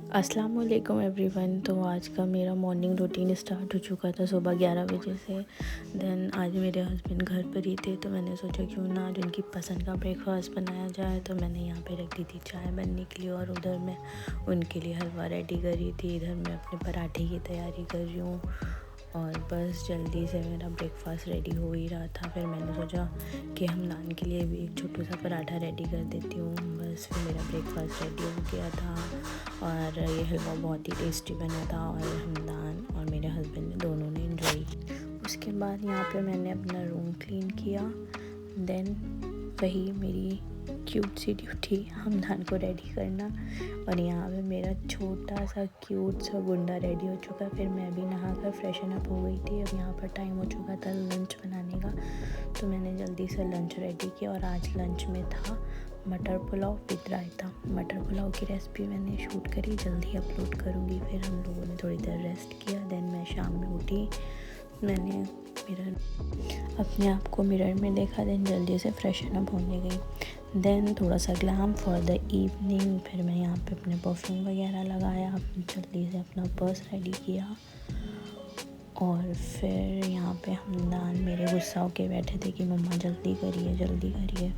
अस्सलाम वालेकुम एवरीवन। तो आज का मेरा मॉर्निंग रूटीन स्टार्ट हो चुका था सुबह 11 बजे से। देन आज मेरे हस्बैंड घर पर ही थे, तो मैंने सोचा क्यों ना आज उनकी पसंद का ब्रेकफास्ट बनाया जाए। तो मैंने यहाँ पे रख दी थी चाय बनने के लिए, और उधर मैं उनके लिए हलवा रेडी कर रही थी। इधर मैं अपने पराठे की तैयारी कर रही हूँ, और बस जल्दी से मेरा ब्रेकफास्ट रेडी हो ही रहा था। फिर मैंने सोचा कि हमदान के लिए भी एक छोटा सा पराठा रेडी कर देती हूँ। बस फिर मेरा ब्रेकफास्ट रेडी हो गया था, और ये हलवा बहुत ही टेस्टी बना था, और हमदान और मेरे हस्बैंड ने दोनों ने एंजॉय किया। उसके बाद यहाँ पे मैंने अपना रूम क्लीन किया। देन वही मेरी क्यूट सी ड्यूटी हमदान को रेडी करना, और यहाँ पे मेरा छोटा सा क्यूट सा गुंडा रेडी हो चुका। फिर मैं भी नहा कर फ्रेशन अप हो गई थी। अब यहाँ पर टाइम हो चुका था लंच बनाने का, तो मैंने जल्दी से लंच रेडी किया। और आज लंच में था मटर पुलाव विद रायता। मटर पुलाव की रेसिपी मैंने शूट करी, जल्दी अपलोड करूँगी। फिर हम लोगों ने थोड़ी देर रेस्ट किया। देन मैं शाम में उठी, मैंने अपने आप को मिरर में देखा। देन जल्दी से फ्रेशन अप होने गई। देन थोड़ा सा ग्लैम फॉर द इवनिंग। फिर मैं यहाँ पे अपने परफ्यूम वगैरह लगाया, जल्दी से अपना पर्स रेडी किया। और फिर यहाँ पे हमदान मेरे गुस्सा होके बैठे थे कि मम्मा जल्दी करिए जल्दी करिए।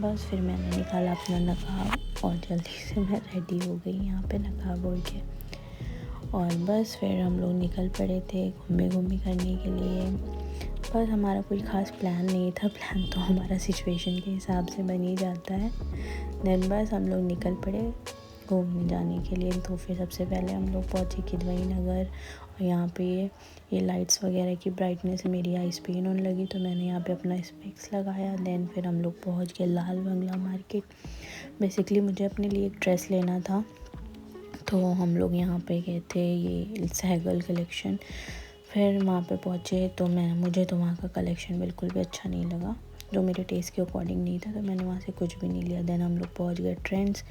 बस फिर मैंने निकाला अपना नकाब, और जल्दी से मैं रेडी हो गई यहाँ पे नकाब ओढ़ के। और बस फिर हम लोग निकल पड़े थे घूमी करने के लिए। बस हमारा कोई ख़ास प्लान नहीं था, प्लान तो हमारा सिचुएशन के हिसाब से बन ही जाता है। देन बस हम लोग निकल पड़े घूमने जाने के लिए। तो फिर सबसे पहले हम लोग पहुँचे किदवई नगर, और यहाँ पे ये लाइट्स वगैरह की ब्राइटनेस मेरी आइज़ पेन होने लगी, तो मैंने यहाँ पे अपना स्पेक्स लगाया। देन फिर हम लोग पहुँच गए लाल बंगला मार्केट। बेसिकली मुझे अपने लिए एक ड्रेस लेना था, तो हम लोग यहाँ पे गए थे ये सहगल कलेक्शन। फिर वहाँ पे पहुँचे तो मुझे तो वहाँ का कलेक्शन बिल्कुल भी अच्छा नहीं लगा, जो मेरे टेस्ट के अकॉर्डिंग नहीं था, तो मैंने वहाँ से कुछ भी नहीं लिया। देन हम लोग पहुँच गए ट्रेंड्स,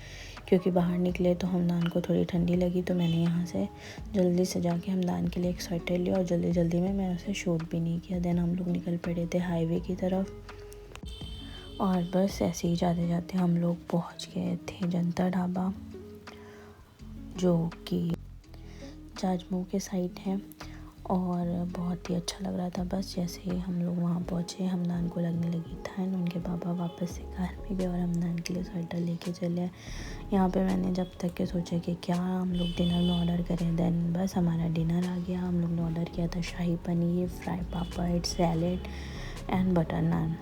क्योंकि बाहर निकले तो हमदान को थोड़ी ठंडी लगी, तो मैंने यहाँ से जल्दी से जाके हमदान के लिए एक स्वेटर लिया, और जल्दी में मैंने उसे शूट भी नहीं किया। देन हम लोग निकल पड़े थे हाईवे की तरफ, और बस ऐसे ही जाते जाते हम लोग पहुँच गए थे जनता ढाबा, जो कि जाजमऊ के साइड है, और बहुत ही अच्छा लग रहा था। बस जैसे ही हम लोग वहाँ पहुँचे, हमदान को लगने लगी ठंड। उनके पापा वापस से कार में गए और हमदान के लिए स्वेटर लेके चले। यहाँ पे मैंने जब तक के सोचा कि क्या हम लोग डिनर में ऑर्डर करें। देन बस हमारा डिनर आ गया। हम लोग ने ऑर्डर किया था shahi paneer, fry papad, salad and butter naan.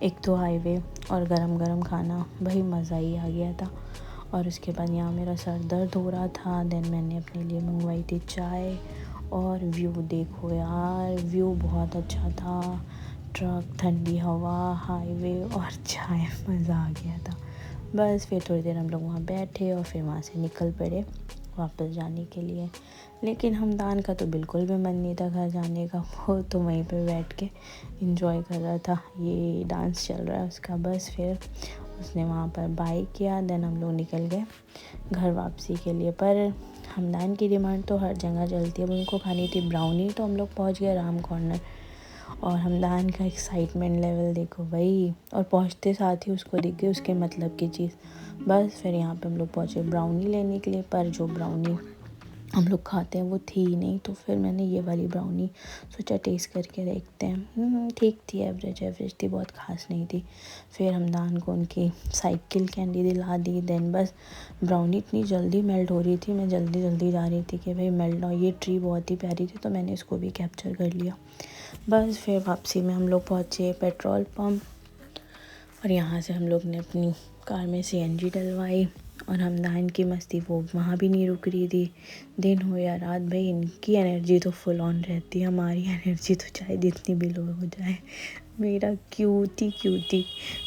एक तो हाईवे और गरम खाना, वही मज़ा ही आ गया था। और उसके बाद यहाँ मेरा सर दर्द हो रहा था। देन मैंने अपने लिए मंगवाई थी चाय, और व्यू देखो यार, व्यू बहुत अच्छा था। ट्रक, ठंडी हवा, हाईवे और चाय, मज़ा आ गया था। बस फिर थोड़ी देर हम लोग वहाँ बैठे, और फिर वहाँ से निकल पड़े वापस जाने के लिए। लेकिन हमदान का तो बिल्कुल भी मन नहीं था घर जाने का, वो तो वहीं पे बैठ के एंजॉय कर रहा था, ये डांस चल रहा है उसका। बस फिर उसने वहाँ पर बाय किया। देन हम लोग निकल गए घर वापसी के लिए। पर हमदान की डिमांड तो हर जगह चलती है, उनको खानी थी ब्राउनी, तो हम लोग पहुँच गए राम कॉर्नर। और हमदान का एक्साइटमेंट लेवल देखो भाई, और पहुँचते साथ ही उसको दिख गई उसके मतलब की चीज़। बस फिर यहाँ पे हम लोग पहुँचे ब्राउनी लेने के लिए, पर जो ब्राउनी हम लोग खाते हैं वो थी ही नहीं। तो फिर मैंने ये वाली ब्राउनी सोचा टेस्ट करके देखते हैं। ठीक थी, एवरेज थी, बहुत ख़ास नहीं थी। फिर हमदान को उनकी साइकिल कैंडी दिला दी। देन बस ब्राउनी इतनी जल्दी मेल्ट हो रही थी, मैं जल्दी जा रही थी कि भाई मेल्ट ना हो। ये ट्री बहुत ही प्यारी थी, तो मैंने इसको भी कैप्चर कर लिया। बस फिर वापसी में हम लोग पहुँचे पेट्रोल पम्प, और यहाँ से हम लोग ने अपनी कार में CNG डलवाई। और हमदान की मस्ती वो वहाँ भी नहीं रुक रही थी, दिन हो या रात, भाई इनकी एनर्जी तो फुल ऑन रहती है, हमारी एनर्जी तो चाहे जितनी भी लो हो जाए। मेरा क्यूटी।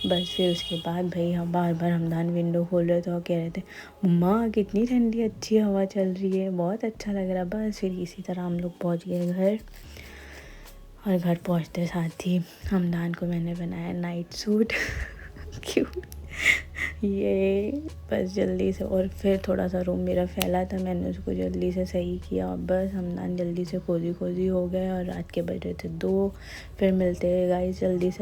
बस फिर उसके बाद भाई हम बार हमदान विंडो खोल रहे थे और कह रहे थे मम्मा कितनी ठंडी अच्छी हवा चल रही है, बहुत अच्छा लग रहा। बस फिर इसी तरह हम लोग पहुँच गए घर, और घर पहुँचते साथ ही हमदान को मैंने बनाया नाइट सूट क्यों ये बस जल्दी से। और फिर थोड़ा सा रूम मेरा फैला था, मैंने उसको जल्दी से सही किया, और बस हमदान जल्दी से कोजी हो गए। और रात के बज रहे थे 2। फिर मिलते हैं गाइस जल्दी से।